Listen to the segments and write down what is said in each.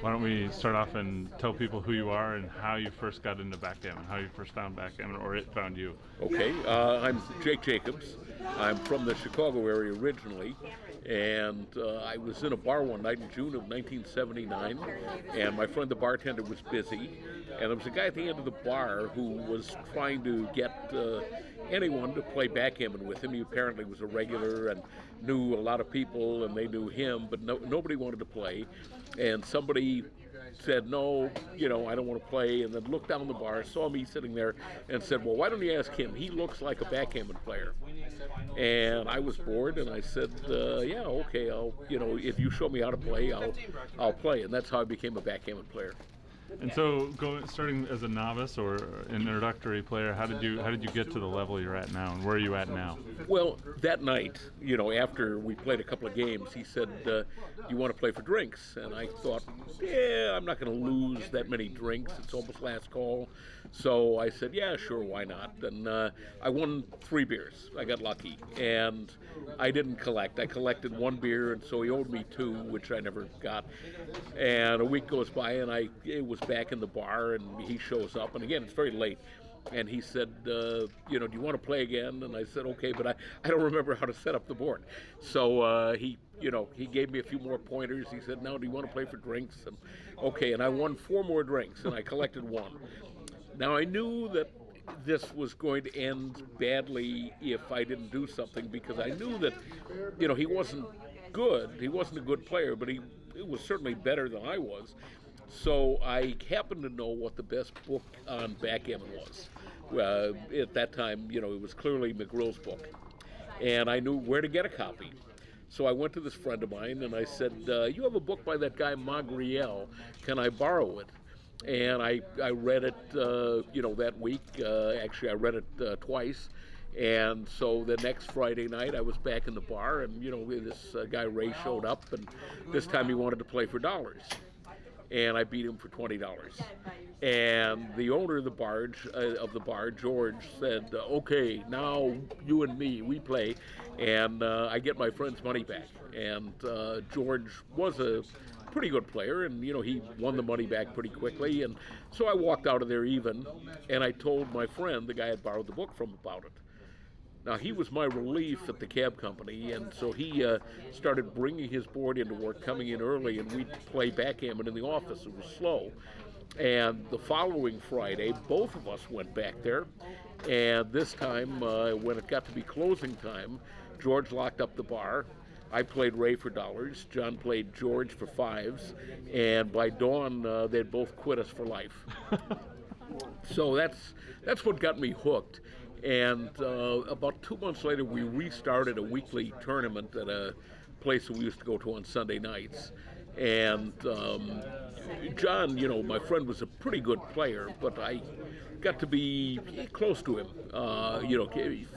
Why don't we start off and tell people who you are and how you first got into backgammon, how you first found backgammon, or it found you. Okay, I'm Jake Jacobs. I'm from the Chicago area originally, and I was in a bar one night in June of 1979, and my friend the bartender was busy, and there was a guy at the end of the bar who was trying to get anyone to play backgammon with him. He apparently was a regular and knew a lot of people, and they knew him, but nobody wanted to play. And somebody said, no, I don't want to play, and then looked down the bar, saw me sitting there, and said, well, why don't you ask him? He looks like a backgammon player. And I was bored, and I said, yeah, okay, if you show me how to play, I'll play. And that's how I became a backgammon player. And so, starting as a novice or an introductory player, how did you get to the level you're at now, and where are you at now? Well, that night, after we played a couple of games, he said, "Do you want to play for drinks?" And I thought, yeah, I'm not going to lose that many drinks. It's almost last call. So I said, yeah, sure, why not? And I won 3 beers. I got lucky, and I didn't collect. I collected 1 beer, and so he owed me 2, which I never got. And a week goes by, and it was back in the bar, and he shows up, and again, it's very late, and he said, do you want to play again? And I said, okay, but I don't remember how to set up the board. So he gave me a few more pointers. He said, now, do you want to play for drinks? And okay, and I won 4 more drinks, and I collected 1. Now, I knew that this was going to end badly if I didn't do something, because I knew that, he wasn't good. He wasn't a good player, but he was certainly better than I was. So I happened to know what the best book on backgammon was. At that time, it was clearly McGrill's book. And I knew where to get a copy. So I went to this friend of mine and I said, you have a book by that guy Magriel. Can I borrow it? And I read it, that week. Actually, I read it twice. And so the next Friday night, I was back in the bar, and, this guy Ray showed up, and this time he wanted to play for dollars. And I beat him for $20. And the owner of the bar, George, said, okay, now you and me, we play, and I get my friend's money back. And George was a pretty good player, and he won the money back pretty quickly. And so I walked out of there even, and I told my friend, the guy I had borrowed the book from, about it. Now, he was my relief at the cab company, and so he started bringing his board into work, coming in early, and we'd play backgammon in the office. It was slow. And the following Friday, both of us went back there, and this time, when it got to be closing time, George locked up the bar. I played Ray for dollars, John played George for 5s, and by dawn, they'd both quit us for life. So that's what got me hooked. And about 2 months later, we restarted a weekly tournament at a place that we used to go to on Sunday nights. And John, my friend, was a pretty good player, but I got to be close to him,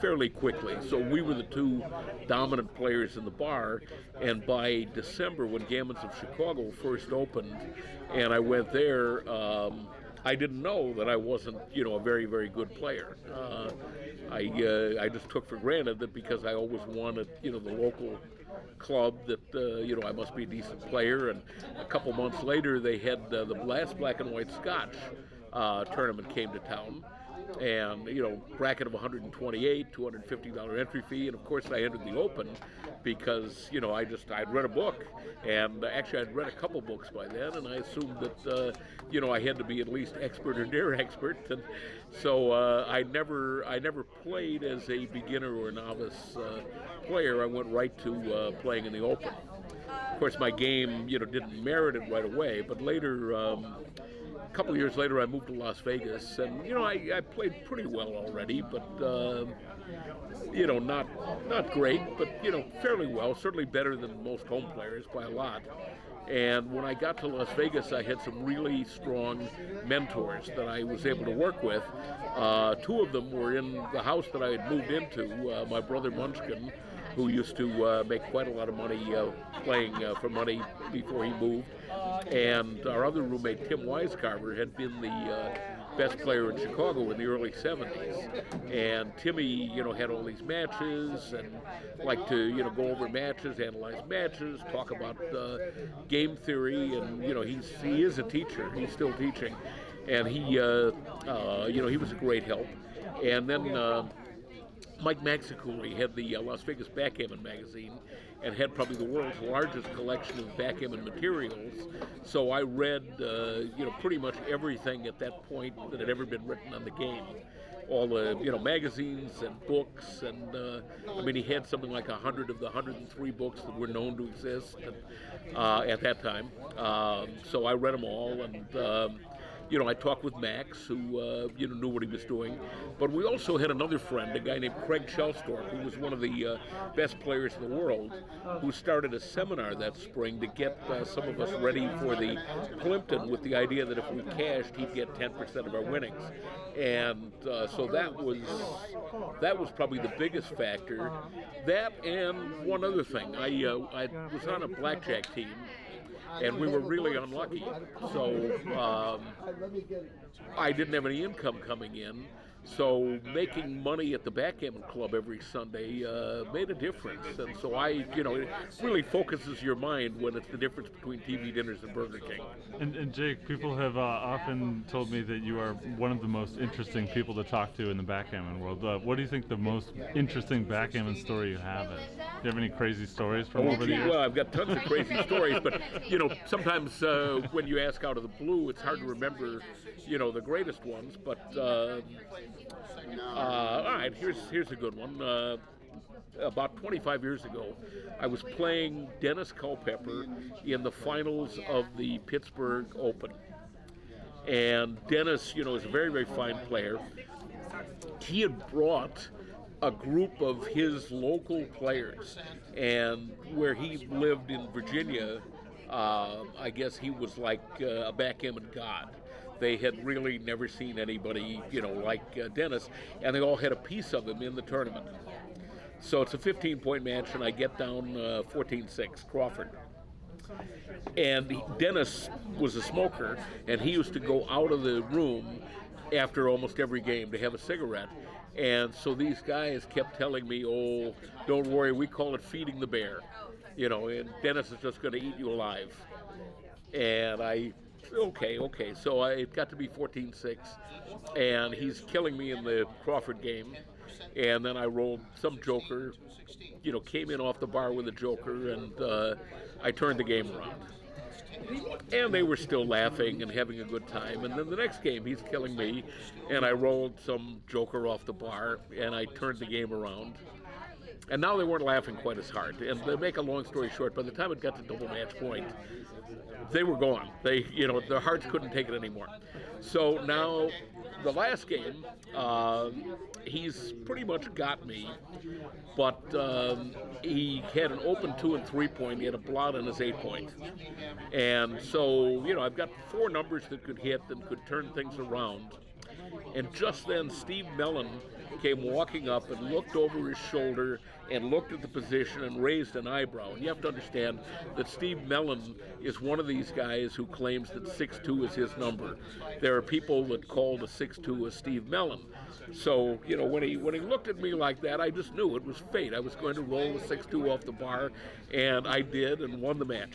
fairly quickly. So we were the 2 dominant players in the bar. And by December, when Gammons of Chicago first opened, and I went there, I didn't know that I wasn't, a very, very good player. I just took for granted that because I always won at, the local club that, I must be a decent player. And a couple months later, they had the last Black and White Scotch tournament came to town. And, bracket of 128, $250 entry fee. And, of course, I entered the Open because, I'd read a book. And actually, I'd read a couple books by then. And I assumed that, I had to be at least expert or near expert. And so I never played as a beginner or a novice player. I went right to playing in the Open. Of course, my game, didn't merit it right away. But later... a couple of years later, I moved to Las Vegas, and I played pretty well already, but not great, but fairly well. Certainly better than most home players by a lot. And when I got to Las Vegas, I had some really strong mentors that I was able to work with. 2 of them were in the house that I had moved into. My brother Munchkin, who used to make quite a lot of money playing for money before he moved. And our other roommate, Tim Wisecarver, had been the best player in Chicago in the early 70s. And Timmy, had all these matches and liked to, go over matches, analyze matches, talk about game theory, and, he is a teacher. He's still teaching. And he was a great help. And then Mike Maxiculi had the Las Vegas Backgammon magazine and had probably the world's largest collection of backgammon materials. So I read, pretty much everything at that point that had ever been written on the game. All the, magazines and books, and he had something like 100 of the 103 books that were known to exist at that time. So I read them all, and I talked with Max, who knew what he was doing. But we also had another friend, a guy named Craig Shellstorp, who was one of the best players in the world, who started a seminar that spring to get some of us ready for the Plimpton, with the idea that if we cashed, he'd get 10% of our winnings. And so that was probably the biggest factor. That and one other thing, I was on a blackjack team, and we were really unlucky. So I didn't have any income coming in. So making money at the backgammon club every Sunday made a difference. And so it really focuses your mind when it's the difference between TV dinners and Burger King. And Jake, people have often told me that you are one of the most interesting people to talk to in the backgammon world. What do you think the most interesting backgammon story you have is? Do you have any crazy stories from over the years? Well, I've got tons of crazy stories, but sometimes when you ask out of the blue, it's hard to remember, the greatest ones. But all right, here's a good one. About 25 years ago, I was playing Dennis Culpepper in the finals of the Pittsburgh Open. And Dennis, is a very, very fine player. He had brought a group of his local players, and where he lived in Virginia, I guess he was like a backgammon god. They had really never seen anybody, like Dennis, and they all had a piece of him in the tournament. So it's a 15-point match, and I get down 14-6, Crawford. And Dennis was a smoker, and he used to go out of the room after almost every game to have a cigarette. And so these guys kept telling me, oh, don't worry, we call it feeding the bear. And Dennis is just going to eat you alive. And okay. So it got to be 14-6, and he's killing me in the Crawford game. And then I rolled some joker, came in off the bar with a joker, and I turned the game around. And they were still laughing and having a good time. And then the next game, he's killing me, and I rolled some joker off the bar, and I turned the game around. And now they weren't laughing quite as hard. And to make a long story short, by the time it got to double match point, they were gone. Their hearts couldn't take it anymore. So now, the last game, he's pretty much got me, but he had an open 2 and 3 point. He had a blot on his 8 point. And so, I've got 4 numbers that could hit and could turn things around. And just then, Steve Mellon came walking up and looked over his shoulder and looked at the position and raised an eyebrow. And you have to understand that Steve Mellon is one of these guys who claims that 6'2" is his number. There are people that called a 6'2" a Steve Mellon. So, when he looked at me like that, I just knew it was fate. I was going to roll the 6'2" off the bar, and I did and won the match.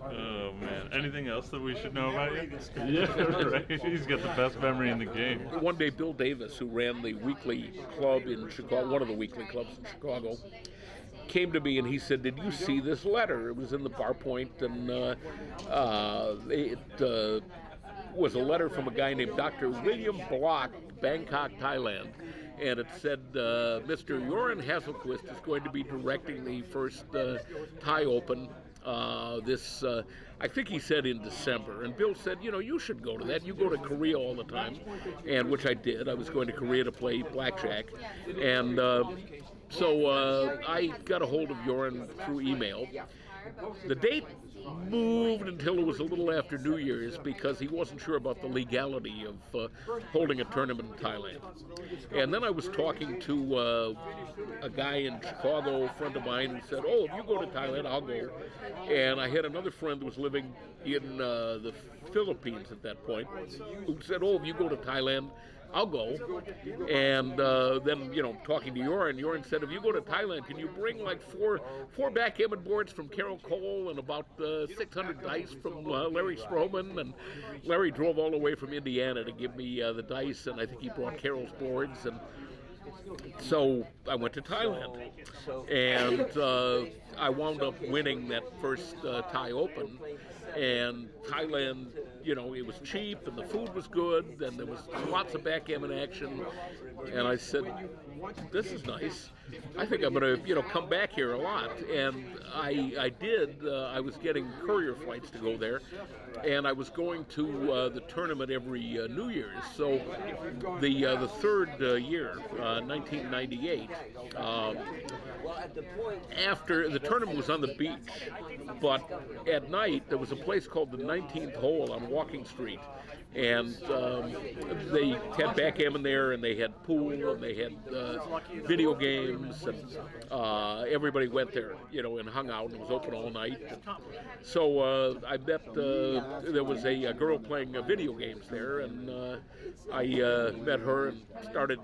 Oh, man. Anything else that we should know about you? Yeah, right. He's got the best memory in the game. One day, Bill Davis, who ran the weekly club in Chicago, one of the weekly clubs in Chicago, came to me and he said, "Did you see this letter?" It was in the bar point, and it was a letter from a guy named Dr. William Block, Bangkok, Thailand. And it said, Mr. Joran Hasselquist is going to be directing the first Thai Open I think he said in December. And Bill said, you should go to that. You go to Korea all the time, and which I did. I was going to Korea to play blackjack. And so I got a hold of Joran through email. the date moved until it was a little after New Year's because he wasn't sure about the legality of holding a tournament in Thailand. And then I was talking to a guy in Chicago, a friend of mine, who said, "Oh, if you go to Thailand, I'll go." And I had another friend who was living in the Philippines at that point, who said, "Oh, if you go to Thailand, I'll go." And then, talking to Joran said, "If you go to Thailand, can you bring like four backgammon boards from Carol Cole and about 600 dice from Larry Stroman?" And Larry drove all the way from Indiana to give me the dice, and I think he brought Carol's boards. And so I went to Thailand, and I wound up winning that first Thai Open. And Thailand, it was cheap and the food was good and there was lots of backgammon action. And I said, "This is nice. I think I'm going to, come back here a lot." And I did. I was getting courier flights to go there, and I was going to the tournament every New Year's. So the third year, 1998, after the tournament was on the beach, but at night there was a place called the 19th Hole on Walking Street, and they had backgammon there, and they had pool, and they had video games, and everybody went there, and hung out, and it was open all night. So I met, there was a girl playing video games there, and I met her and started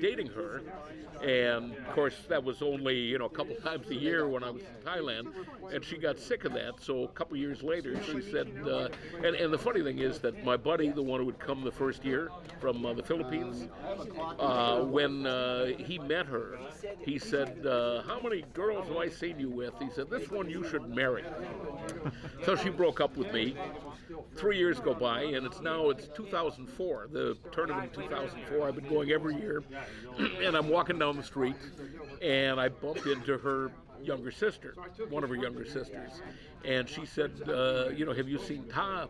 dating her. And of course that was only a couple times a year when I was in Thailand, and she got sick of that. So a couple years later she said, and the funny thing is that my buddy, the one who would come the first year from the Philippines, when he met her, he said, "How many girls have I seen you with?" He said, "This one you should marry." So she broke up with me. 3 years go by, and it's 2004, the tournament in 2004. I've been going every year, and I'm walking down the street, and I bump into her younger sister, one of her younger sisters, and she said, "Have you seen Ta,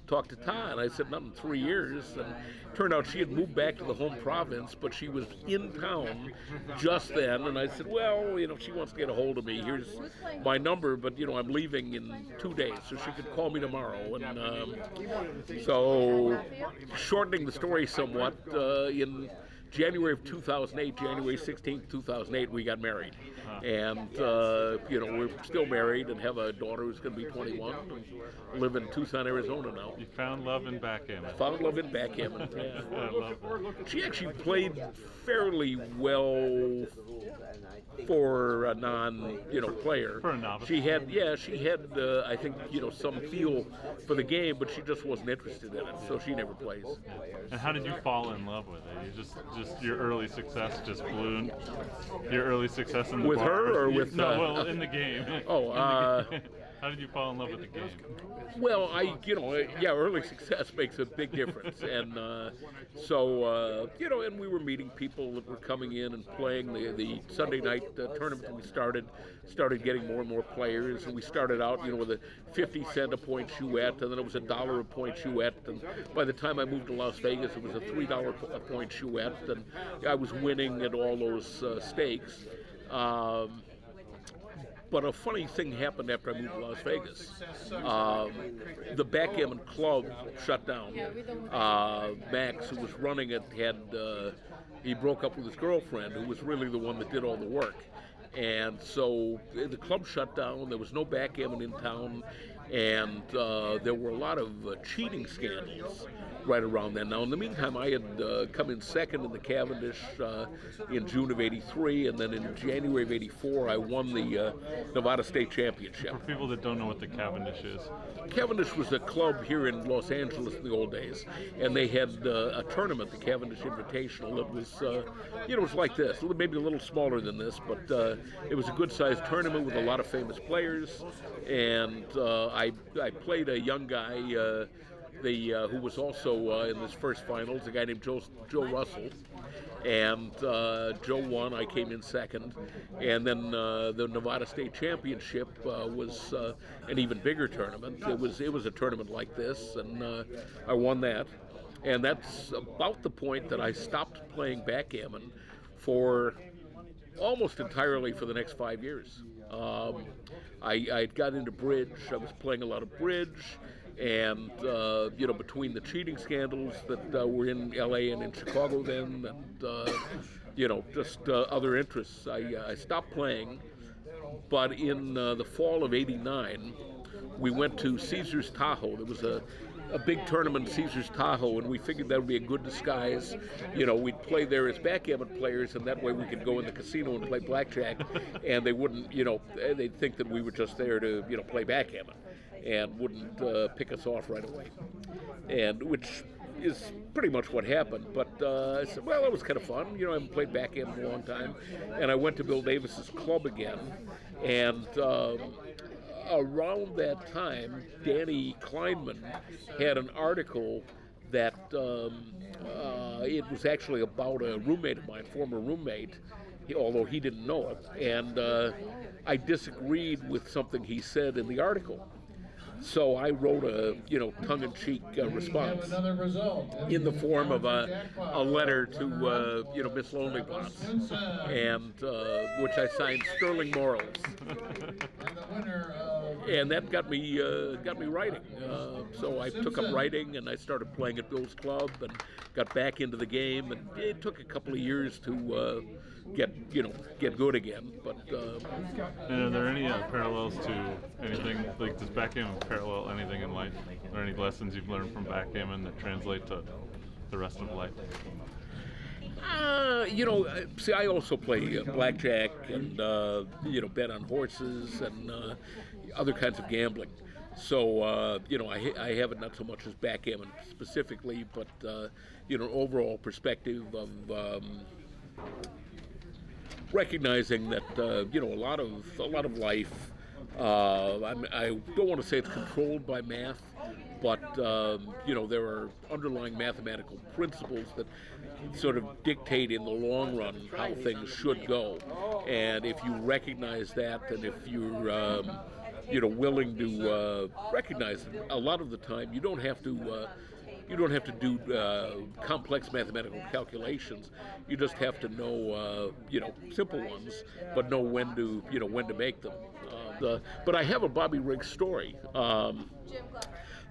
talk to Ta?" And I said, "Not in 3 years." And it turned out she had moved back to the home province, but she was in town just then. And I said, "Well, if she wants to get a hold of me, here's my number, but I'm leaving in 2 days, so she could call me tomorrow." And so, shortening the story somewhat, in January of 2008, January 16th, 2008, we got married. And, we're still married and have a daughter who's going to be 21 and live in Tucson, Arizona now. You found love in backgammon. Found love in backgammon, yeah. I love that. She actually played fairly well for a player. For a novice. She had, I think, some feel for the game, but she just wasn't interested in it, so she never plays. And how did you fall in love with it? You just your early success just ballooned. Your early success in the with bar. her or with in the game. Oh, how did you fall in love with the game? Well, early success makes a big difference, and and we were meeting people that were coming in and playing the Sunday night tournament. We started getting more and more players, and we started out, with a 50-cent a point chouette, and then it was $1 a point chouette, and by the time I moved to Las Vegas, it was a $3 a point chouette, and I was winning at all those stakes. But a funny thing happened after I moved to Las Vegas. The backgammon club shut down. Max, who was running it, he broke up with his girlfriend, who was really the one that did all the work. And so the club shut down. There was no backgammon in town, and there were a lot of cheating scandals right around then. Now, in the meantime, I had come in second in the Cavendish in June of '83, and then in January of '84, I won the Nevada State Championship. For people that don't know what the Cavendish is. Cavendish was a club here in Los Angeles in the old days, and they had a tournament, the Cavendish Invitational. It was, it was like this, maybe a little smaller than this, but it was a good-sized tournament with a lot of famous players, and I played a young guy who was also in this first finals, a guy named Joe Russell. And Joe won, I came in second. And then the Nevada State Championship was an even bigger tournament. It was a tournament like this, and I won that. And that's about the point that I stopped playing backgammon for almost entirely for the next 5 years. I got into bridge. I was playing a lot of bridge, and between the cheating scandals that were in L.A. and in Chicago then, and just other interests, I stopped playing. But in the fall of '89, we went to Caesar's Tahoe. There was a big tournament, Caesar's Tahoe, and we figured that would be a good disguise. We'd play there as backgammon players, and that way we could go in the casino and play blackjack, and they wouldn't, they'd think that we were just there to, play backgammon, and wouldn't pick us off right away. And which is pretty much what happened. But I said, well, it was kind of fun. I haven't played backgammon in a long time, and I went to Bill Davis's club again, and around that time, Danny Kleinman had an article that it was actually about a roommate of mine, former roommate, although he didn't know it. And I disagreed with something he said in the article. So I wrote a tongue-in-cheek response in the form of a letter to Miss Lonelybots, and which I signed Sterling Morals, and that got me writing. So I took up writing, and I started playing at Bill's club, and got back into the game. And it took a couple of years to get good again. But and are there any parallels to anything, like does backgammon parallel anything in life? Are there any lessons you've learned from backgammon that translate to the rest of life? See, I also play blackjack and bet on horses and other kinds of gambling. So I have it not so much as backgammon specifically, but overall perspective of recognizing that a lot of life. I don't want to say it's controlled by math, but there are underlying mathematical principles that sort of dictate in the long run how things should go. And if you recognize that, and if you're willing to recognize it, a lot of the time you don't have to. You don't have to do complex mathematical calculations. You just have to know, simple ones, but know when to make them. But I have a Bobby Riggs story.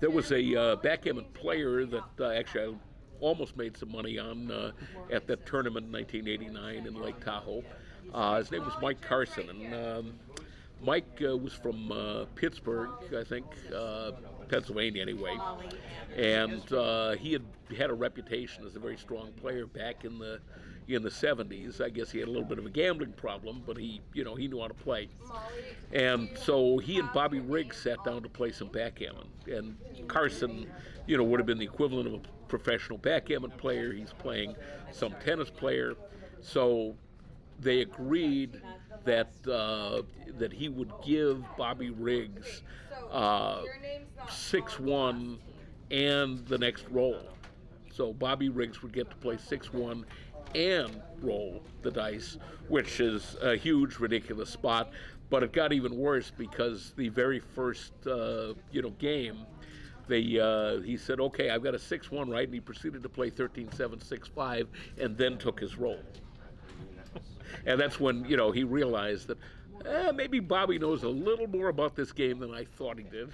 There was a backgammon player that actually I almost made some money on at that tournament in 1989 in Lake Tahoe. His name was Mike Carson, and Mike was from Pittsburgh, I think, Pennsylvania anyway, and he had a reputation as a very strong player back in the 70s. I guess he had a little bit of a gambling problem, but he knew how to play. And so he and Bobby Riggs sat down to play some backgammon. And Carson, would have been the equivalent of a professional backgammon player. He's playing some tennis player. So they agreed that he would give Bobby Riggs 6-1 and the next roll. So Bobby Riggs would get to play 6-1 and roll the dice, which is a huge, ridiculous spot. But it got even worse because the very first game, he said, okay, I've got a 6-1, right? And he proceeded to play 13-7, 6-5, and then took his roll. And that's when, he realized that maybe Bobby knows a little more about this game than I thought he did.